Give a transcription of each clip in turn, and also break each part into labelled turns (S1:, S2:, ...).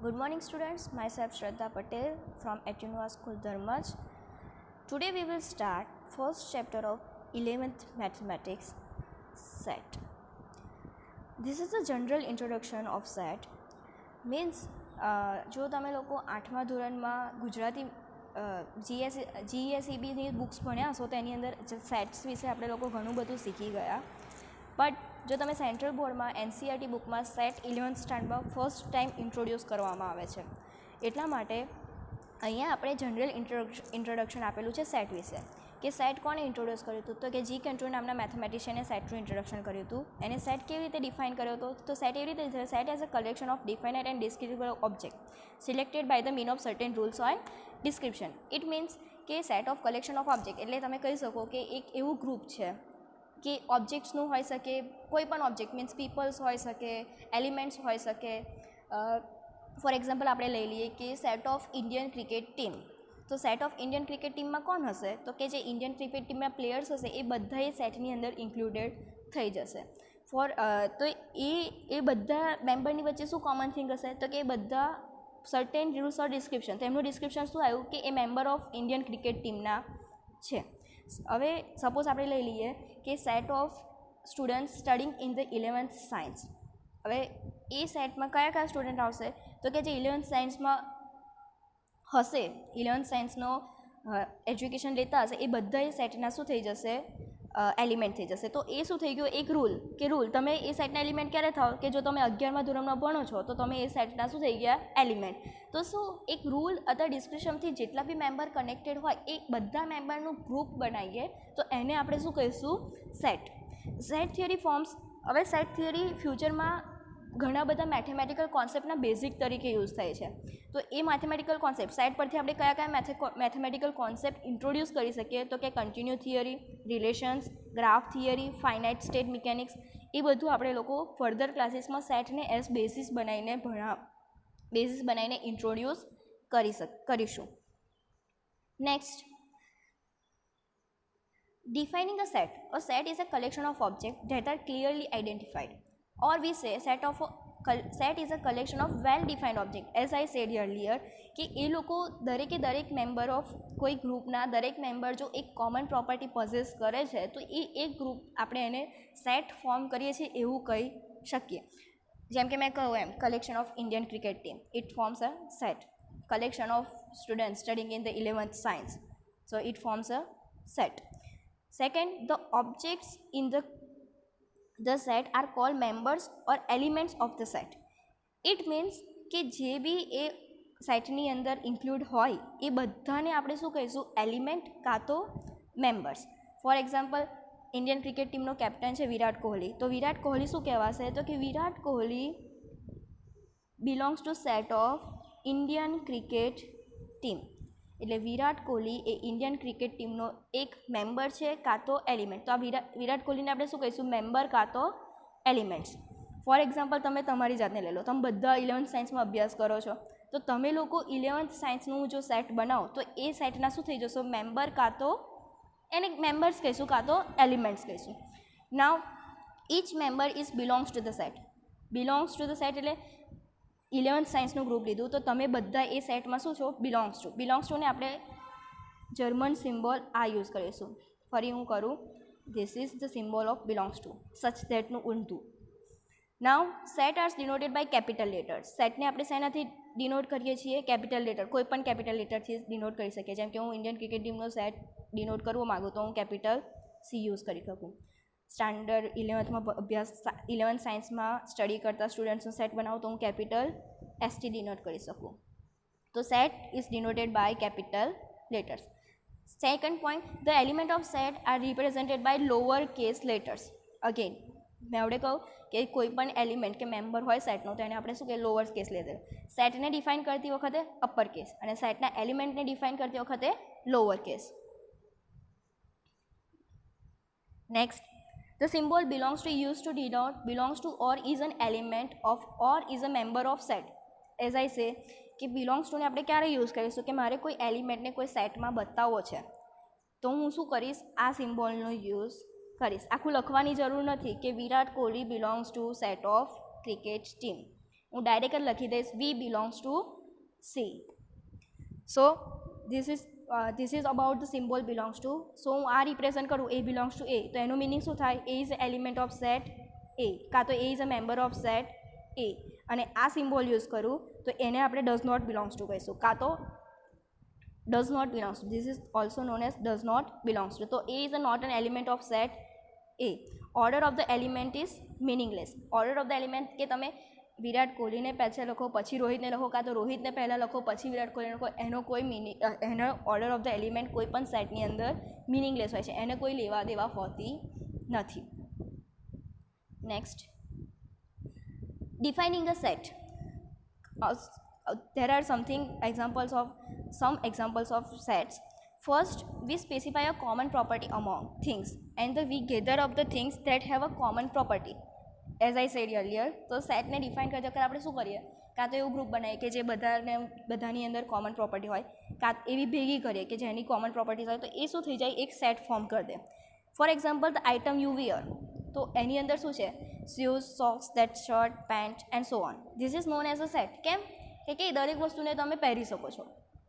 S1: Good morning, students. Myself Shraddha Patel from Atunua School, Dharmaj. Today we will start first chapter of 11th Mathematics, set. This is a general introduction of set. Means જો તમે લોકો 8મા ધોરણમાં Gujarati GSEBની books ભણ્યા હશો તો એની અંદર sets વિશે આપણે લોકો ઘણું બધું શીખી ગયા. બટ જો તમે સેન્ટ્રલ બોર્ડમાં NCERT બુકમાં સેટ 11th સ્ટાન્ડર્ડમાં ફર્સ્ટ ટાઈમ ઇન્ટ્રોડ્યુસ કરવામાં આવે છે. એટલા માટે અહીંયા આપણે જનરલ ઇન્ટ્રોડક્શન આપેલું છે સેટ વિશે કે સેટ કોણે ઇન્ટ્રોડ્યુસ કર્યું હતું તો કે જી કેન્ટ્રો નામના મેથેમેટિશિયને સેટનું ઇન્ટ્રોડક્શન કર્યું હતું. એને સેટ કેવી રીતે ડિફાઇન કર્યો હતો તો સેટ એવી રીતે છે, set as a collection of definite and descriptible object selected by the mean of certain rules and description. It means કે set of collection of object એટલે તમે કહી શકો કે એક એવું ગ્રુપ છે કે ઓબ્જેક્ટ્સનું હોઈ શકે, કોઈ પણ ઓબ્જેક્ટ મીન્સ પીપલ્સ હોઈ શકે, એલિમેન્ટ્સ હોઈ શકે. ફોર એક્ઝામ્પલ આપણે લઈ લઈએ કે set of Indian cricket team. તો સેટ ઓફ ઇન્ડિયન ક્રિકેટ ટીમમાં કોણ હશે તો કે જે ઇન્ડિયન ક્રિકેટ ટીમના પ્લેયર્સ હશે એ બધા એ સેટની અંદર ઇન્ક્લુડેડ થઈ જશે. તો એ બધા મેમ્બરની વચ્ચે શું કોમન થિંગ હશે તો કે એ બધા સર્ટેન રૂલ્સ ઓર ડિસ્ક્રિપ્શન. તો એમનું ડિસ્ક્રિપ્શન શું આવ્યું કે એ મેમ્બર ઓફ ઇન્ડિયન ક્રિકેટ ટીમના છે. હવે સપોઝ આપણે લઈ લઈએ કે set of students studying in the 11th science. હવે એ સેટમાં કયા કયા સ્ટુડન્ટ આવશે તો કે જે 11th સાયન્સમાં હશે, 11th સાયન્સનો એજ્યુકેશન લેતા હશે એ બધા એ સેટના શું થઈ જશે, એલિમેન્ટ થઈ જશે. તો એ શું થઈ ગયું એક રૂલ કે તમે એ સેટના એલિમેન્ટ ક્યારે થાવ કે જો તમે 11મા ધોરણમાં ભણો છો તો તમે એ સેટના શું થઈ ગયા એલિમેન્ટ. તો શું એક રૂલ અથવા ડિસ્ક્રિપ્શનથી જેટલા બી મેમ્બર કનેક્ટેડ હોય એ બધા મેમ્બરનું ગ્રુપ બનાવીએ તો એને આપણે શું કહીશું સેટ. Set theory forms. હવે સેટ થિયરી ફ્યુચરમાં ઘણા બધા મેથેમેટિકલ કોન્સેપ્ટના બેઝિક તરીકે યુઝ થાય છે. તો એ મેથેમેટિકલ કોન્સેપ્ટ સેટ પરથી આપણે કયા કયા મેથેમેટિકલ કોન્સેપ્ટ ઇન્ટ્રોડ્યુસ કરી શકીએ તો કે continue theory, relations, graph theory, finite state mechanics. એ બધું આપણે લોકો ફર્ધર ક્લાસીસમાં સેટને એઝ બેઝિસ બનાવીને ઇન્ટ્રોડ્યુસ કરીશું. Next, defining a set. A set is a collection of objects that are clearly identified. Or we say set is a collection of well-defined objects. As I said earlier કે એ લોકો દરેક member of કોઈ ગ્રુપના દરેક member જો એક common property possess કરે છે તો એ એક ગ્રુપ આપણે એને સેટ ફોર્મ કરીએ છીએ એવું કહી શકીએ. જેમ કે મેં કહું એમ collection of Indian cricket team, it forms a set. Collection of students studying in the 11th science, so it forms a set. Second, the objects in the set are called members or elements of the set. It means કે જે બી એ સેટની અંદર include હોય એ બધાને આપણે શું કહીશું element કાં તો members. For example Indian cricket ટીમનો કેપ્ટન છે વિરાટ કોહલી. તો વિરાટ કોહલી શું કહેવાશે તો કે Virat Kohli belongs to set of Indian cricket team. એટલે વિરાટ કોહલી એ ઇન્ડિયન ક્રિકેટ ટીમનો એક મેમ્બર છે કાં તો એલિમેન્ટ. તો આ વિરાટ કોહલીને આપણે શું કહીશું મેમ્બર કાં તો એલિમેન્ટ્સ. ફોર એક્ઝામ્પલ તમે તમારી જાતને લઈ લો, તમે બધા 11th સાયન્સમાં અભ્યાસ કરો છો તો તમે લોકો 11th સાયન્સનું જો સેટ બનાવો તો એ સેટના શું થઈ જશો મેમ્બર કાં તો એને મેમ્બર્સ કહીશું કાં તો એલિમેન્ટ્સ કહીશું. Now each member is belongs to the set. Belongs to the set એટલે 11th સાયન્સનું ગ્રુપ લીધું તો તમે બધા એ સેટમાં શું છો બિલોંગ્સ ટુને આપણે જર્મન સિમ્બોલ આ યુઝ કરીશું. ફરી હું કરું, this is the symbol of belongs to such ધેટનું ઊંધું. Now set are denoted by capital letters. સેટને આપણે શેનાથી ડિનોટ કરીએ છીએ કેપિટલ લેટર, કોઈ પણ કેપિટલ લેટરથી ડિનોટ કરી શકીએ. જેમ કે હું ઇન્ડિયન ક્રિકેટ ટીમનો સેટ ડિનોટ કરવા માગું તો હું કેપિટલ સી યુઝ કરી શકું. સ્ટાન્ડર્ડ 11th સાયન્સમાં સ્ટડી કરતા સ્ટુડન્ટ્સનો સેટ બનાવું તો હું કેપિટલ ST ડિનોટ કરી શકું. તો set is denoted by capital letters. Second point, the element of set are represented by lower case letters. Again મેં આવડે કહું કે કોઈ પણ એલિમેન્ટ કે મેમ્બર હોય સેટનો તો એને આપણે શું કહીએ લોઅર કેસ લેટર. સેટને ડિફાઇન કરતી વખતે અપર કેસ અને સેટના એલિમેન્ટને ડિફાઇન કરતી વખતે lower case. Next, the symbol belongs to used to denote belongs to or is an element of or is a member of set. As I say કે belongs to ને આપણે ક્યારે use કરીશું કે મારે કોઈ એલિમેન્ટને કોઈ સેટમાં બતાવવો છે તો હું શું કરીશ આ સિમ્બોલનો યુઝ કરીશ. આખું લખવાની જરૂર નથી કે Virat Kohli belongs to set of cricket team. હું ડાયરેક્ટ જ લખી દઈશ V belongs to C. So this is about the symbol belongs to. So હું આ રિપ્રેઝન્ટ કરું એ બિલોંગ્સ ટુ એ, તો એનું મિનિંગ શું થાય? A is element of set A, કાં તો A is a member of set A. અને આ સિમ્બોલ યુઝ કરું તો એને આપણે ડઝ નોટ બિલોંગ્સ ટુ કહીશું, કાં તો does not belongs to. This is also known as does not belongs to. So A is not an element of set A. Order of the element is meaningless. Order of the element કે તમે વિરાટ કોહલીને પહેલાં લખો પછી રોહિતને લખો, કાં તો રોહિતને પહેલાં લખો પછી વિરાટ કોહલીને લખો, એનો કોઈ એનો ઓર્ડર ઓફ ધ એલિમેન્ટ કોઈ પણ સેટની અંદર મિનિંગલેસ હોય છે, એને કોઈ લેવા દેવા હોતી નથી. Next, defining a set. There are some examples of sets. First, we specify a common property among things, and we gather up the things that have a common property. As I said earlier, તો સેટને define કરતી વખતે આપણે શું કરીએ? કાં તો એવું ગ્રુપ બનાવીએ કે જે બધાની અંદર કોમન પ્રોપર્ટી હોય, કાં એવી ભેગી કરીએ કે જેની કોમન પ્રોપર્ટીઝ હોય, તો એ શું થઈ જાય? એક સેટ ફોર્મ કરી દે. For example, the item you wear, તો એની અંદર શું છે? Shoes, socks, that shirt, pant and so on. This is known as a set. કેમ? કે દરેક વસ્તુને તમે પહેરી શકો છો.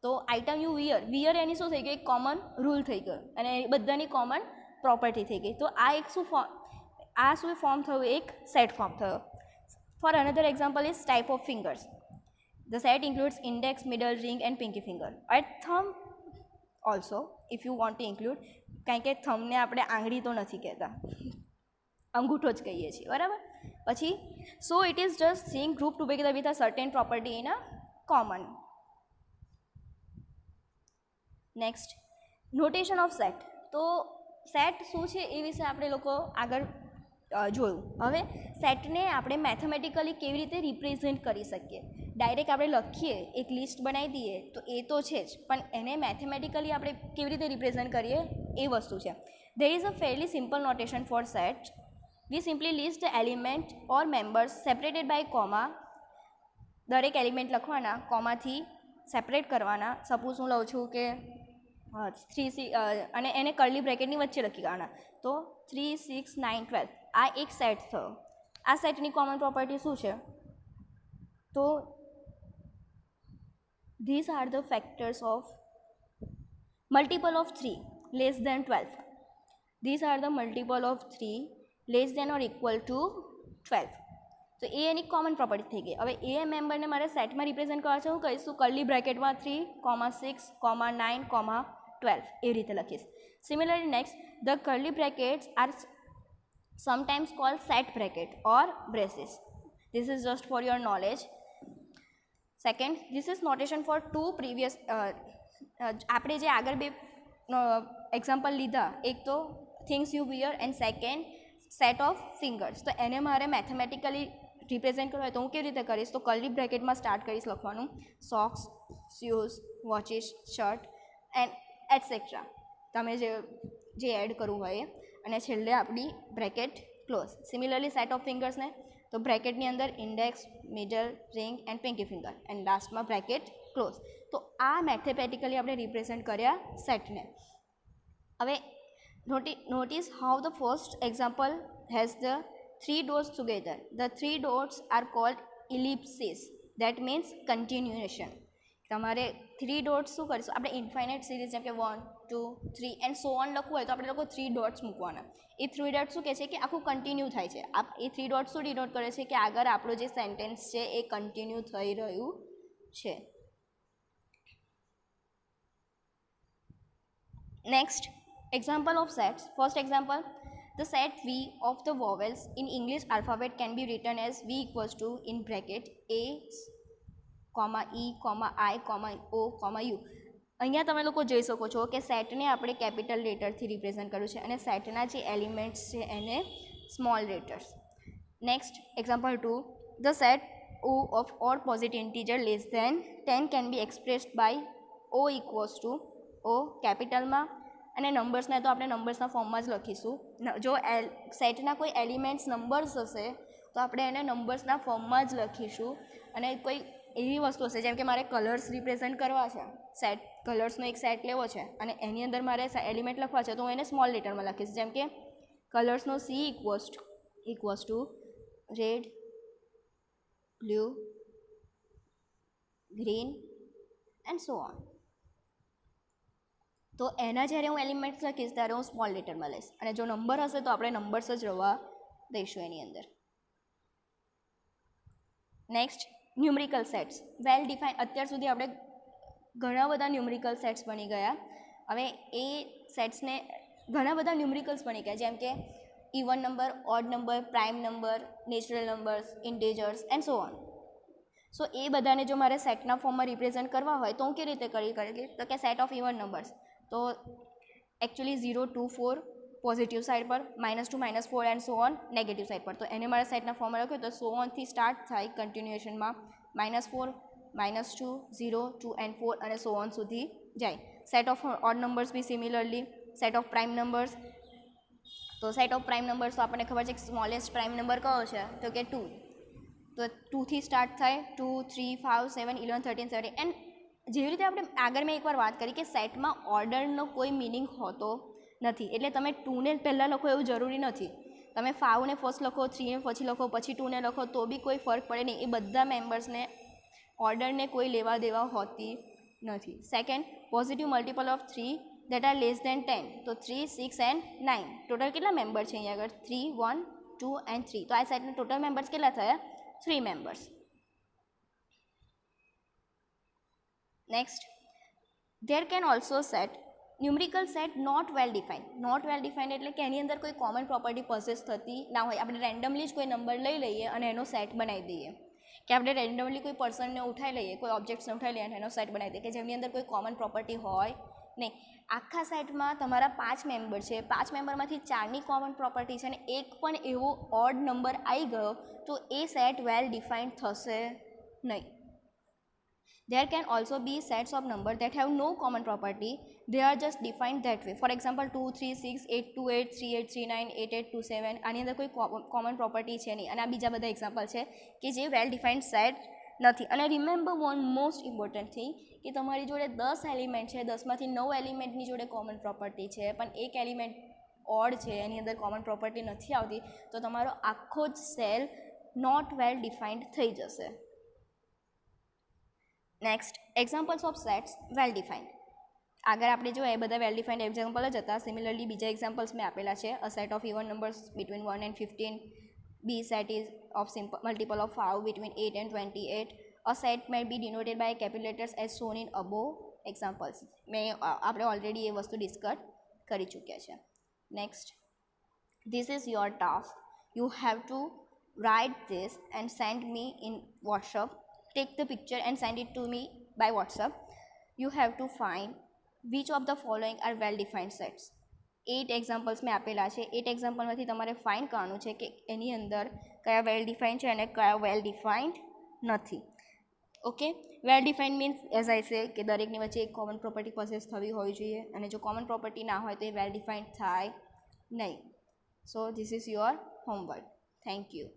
S1: તો આઇટમ યુ વિયર એની શું થઈ ગઈ? એક કોમન રૂલ થઈ ગયો અને બધાની કોમન પ્રોપર્ટી થઈ ગઈ. તો આ એક શું ફોર્મ થયું? એક સેટ ફોર્મ થયો. For another example is type of fingers. The set includes index, middle, ring and pinky finger. At thumb also if you want to include, કારણ કે થમને આપણે આંગળી તો નથી કહેતા, અંગૂઠો જ કહીએ છીએ, બરાબર? પછી so it is just thing group together with a certain property in a common. Next, notation of set. તો સેટ શું છે એ વિશે આપણે લોકો આગળ જોયું. હવે સેટને આપણે મેથેમેટિકલી કેવી રીતે રિપ્રેઝેન્ટ કરી શકીએ? ડાયરેક્ટ આપણે લખીએ, એક લિસ્ટ બનાવી દઈએ તો એ તો છે જ, પણ એને મેથેમેટિકલી આપણે કેવી રીતે રિપ્રેઝેન્ટ કરીએ એ વસ્તુ છે. There is a fairly simple notation for set. We simply list the element or members separated by comma. દરેક એલિમેન્ટ લખવાના, કોમાથી સેપરેટ કરવાના. સપોઝ હું લઉં છું કે 3 અને એને કર્લી બ્રેકેટની વચ્ચે લખી કાઢવાના. તો 3, 6, 9, 12 આ એક સેટ થયો. આ સેટની કોમન પ્રોપર્ટી શું છે? તો these are the factors of multiple of 3 less than 12. These are the multiple of 3 less than or equal to 12. તો એ એની કોમન પ્રોપર્ટી થઈ ગઈ. હવે એ મેમ્બરને મારે સેટમાં રિપ્રેઝેન્ટ કરવા છે, હું કહીશું કર્લી બ્રેકેટમાં 3, 6, 9, 12 એ રીતે લખીશ. Similarly next, the curly brackets are sometimes called set bracket or braces. This is just for your knowledge. Second, this is notation for two previous. આપણે જે આગળ બે એક્ઝામ્પલ લીધા, એક તો things you wear and second set of fingers. તો એને મારે મેથેમેટિકલી રિપ્રેઝેન્ટ કરવું હોય તો હું કેવી રીતે કરીશ? તો કર્લી બ્રેકેટમાં સ્ટાર્ટ કરીશ લખવાનું socks, shoes, watches, shirt and etcetera. તમે જે એડ કરવું હોય અને છેલ્લે આપણી bracket close. Similarly set of ફિંગર્સને તો બ્રેકેટની અંદર index, middle, ring and pinky finger and લાસ્ટમાં બ્રેકેટ ક્લોઝ. તો આ મેથેમેટિકલી આપણે રિપ્રેઝેન્ટ કર્યા સેટને. હવે notice how the first example has the 3 dots together. The 3 dots are called ellipses. That means continuation. તમારે 3 dots શું કરીશું? આપણે ઇન્ફાઇનાઇટ સિરીઝ જેમ કે 1, 2, 3 એન્ડ સો ઓન લખવું હોય તો આપણે લોકો 3 ડોટ્સ મૂકવાના. એ 3 ડોટ્સ શું કહે છે? કે આખું કન્ટિન્યુ થાય છે. એ 3 ડોટ્સ શું ડિનોટ કરે છે? કે આગળ આપણો જે સેન્ટેન્સ છે એ કન્ટિન્યુ થઈ રહ્યું છે. Next, example of sets. First example, the set V of the vowels in English alphabet can be written as V equals to in bracket A, E, I, O, U. અહીંયા તમે લોકો જોઈ શકો છો કે સેટને આપણે કેપિટલ લેટરથી રિપ્રેઝેન્ટ કર્યું છે અને સેટના જે એલિમેન્ટ્સ છે એને small letters. Next, example 2, the set O of odd positive integer less than 10 can be expressed by O equals to O કેપિટલમાં, અને નંબર્સને તો આપણે નંબર્સના ફોર્મમાં જ લખીશું. જો સેટના કોઈ એલિમેન્ટ્સ નંબર્સ હશે તો આપણે એને નંબર્સના ફોર્મમાં જ લખીશું. અને કોઈ એવી વસ્તુ હશે જેમ કે મારે કલર્સ રિપ્રેઝેન્ટ કરવા છે, સેટ કલર્સનો એક સેટ લેવો છે અને એની અંદર મારે એલિમેન્ટ લખવા છે, તો હું એને સ્મોલ લેટરમાં લખીશ. જેમ કે કલર્સનો C equals to red, blue, green and so on. તો એના જ્યારે હું એલિમેન્ટ્સ લખીશ ત્યારે હું સ્મોલ લેટરમાં લઈશ, અને જો નંબર હશે તો આપણે નંબર્સ જ રહેવા દઈશું એની અંદર. નેક્સ્ટ, ન્યુમેરિકલ સેટ્સ વેલ ડિફાઇન. અત્યાર સુધી આપણે ઘણા બધા ન્યુમેરિકલ સેટ્સ બની ગયા. હવે એ સેટ્સને ઘણા બધા ન્યુમેરિકલ્સ બની ગયા, જેમ કે even number, odd number, prime number, natural numbers, integers and so on. So એ બધાને જો મારે સેટના ફોર્મમાં રિપ્રેઝેન્ટ કરવા હોય તો હું કેવી રીતે કરી તો કે સેટ ઓફ ઇવન નંબર્સ, તો એકચ્યુઅલી 0 2 4 પોઝિટિવ સાઇડ પર, -2 -4 and so on negative side પર. તો એને મારે સેટના ફોર્મમાં લખ્યું તો સો ઓનથી સ્ટાર્ટ થાય કન્ટિન્યુએશનમાં, -4 -2 0 2 એન્ડ 4 અને સો ઓન સુધી જાય. Set of odd numbers be similarly, set of prime numbers. તો સેટ ઓફ પ્રાઇમ નંબર્સ તો આપણને ખબર છે કે સ્મોલેસ્ટ પ્રાઇમ નંબર કયો છે તો કે 2. તો 2થી સ્ટાર્ટ થાય, 2 3 5 7 11 13 17. એન્ડ જેવી રીતે આપણે આગળ મેં એકવાર વાત કરી કે સેટમાં ઓર્ડરનો કોઈ મિનિંગ હોતો નથી, એટલે તમે 2ને પહેલાં લખો એવું જરૂરી નથી. તમે 5ને ફર્સ્ટ લખો, 3ને પછી લખો, પછી 2ને લખો તો બી કોઈ ફરક પડે નહીં. એ બધા મેમ્બર્સને ઓર્ડરને કોઈ લેવા દેવા હોતી નથી. Second, positive multiple of 3 that are less than 10. તો 3 6 એન્ડ 9 ટોટલ કેટલા મેમ્બર છે અહીંયા આગળ? 3 1 2 એન્ડ 3. તો આ સેટના ટોટલ મેમ્બર્સ કેટલા થયા? 3 members. Next, there can also set numerical set not well defined. Not well defined એટલે કે એની અંદર કોઈ કોમન પ્રોપર્ટી પોસેસ થતી ના હોય. આપણે રેન્ડમલી જ કોઈ નંબર લઈ લઈએ અને એનો સેટ બનાવી દઈએ, કે આપણે રેન્ડમલી કોઈ પર્સનને ઉઠાવી લઈએ, કોઈ ઓબ્જેક્ટ્સને ઉઠાવી લઈએ અને એનો સેટ બનાવી દઈએ કે જેમની અંદર કોઈ કોમન પ્રોપર્ટી હોય નહીં. આખા સેટમાં તમારા 5 મેમ્બર છે, 5 મેમ્બરમાંથી 4ની કોમન પ્રોપર્ટી છે અને એક પણ એવો ઓડ નંબર આવી ગયો તો એ સેટ વેલ ડિફાઇન્ડ થશે નહીં. There can also be sets of numbers that have no common property. They are just defined that way. For example, 2 3 6 8 2 8 3 8 3 9 8 8 2 7. આની અંદર કોઈ કોમન પ્રોપર્ટી છે નહીં. અને આ બીજા બધા એક્ઝામ્પલ છે કે જે વેલ ડિફાઇન્ડ સેટ નથી. અને remember one most important thing કે તમારી જોડે 10 એલિમેન્ટ છે, 10માંથી 9 એલિમેન્ટની જોડે કોમન પ્રોપર્ટી છે, પણ એક એલિમેન્ટ ઓડ છે, એની અંદર કોમન પ્રોપર્ટી નથી આવતી, તો તમારો આખો જ સેલ નોટ વેલ ડિફાઇન્ડ થઈ જશે. Next, examples of sets well defined. આગળ આપણે જો એ બધા વેલ ડિફાઇન્ડ એક્ઝામ્પલ જ હતા. સિમિલરલી બીજા એક્ઝામ્પલ્સ મેં આપેલા છે. A set of even numbers between 1 and 15. B set is of multiple of 5 between 8 and 28. અ સેટ may be denoted by capital letters as shown in above examples. આપણે ઓલરેડી એ વસ્તુ ડિસ્કસ કરી ચૂક્યા છે. Next, this is your task. You have to write this and send me in WhatsApp. Take the picture and send it to me by WhatsApp. You have to find which of the following are well defined sets. 8 examples મેં આપેલા છે. 8 એક્ઝામ્પલમાંથી તમારે find કરવાનું છે કે એની અંદર કયા વેલ defined છે અને કયા વેલ ડિફાઇન્ડ નથી. Okay, well defined means as I સે કે દરેકની વચ્ચે એક કોમન પ્રોપર્ટી પોસેસ થવી હોવી જોઈએ, અને જો કોમન પ્રોપર્ટી ના હોય તો એ વેલ ડિફાઇન્ડ થાય નહીં. So this is your homework. Thank you.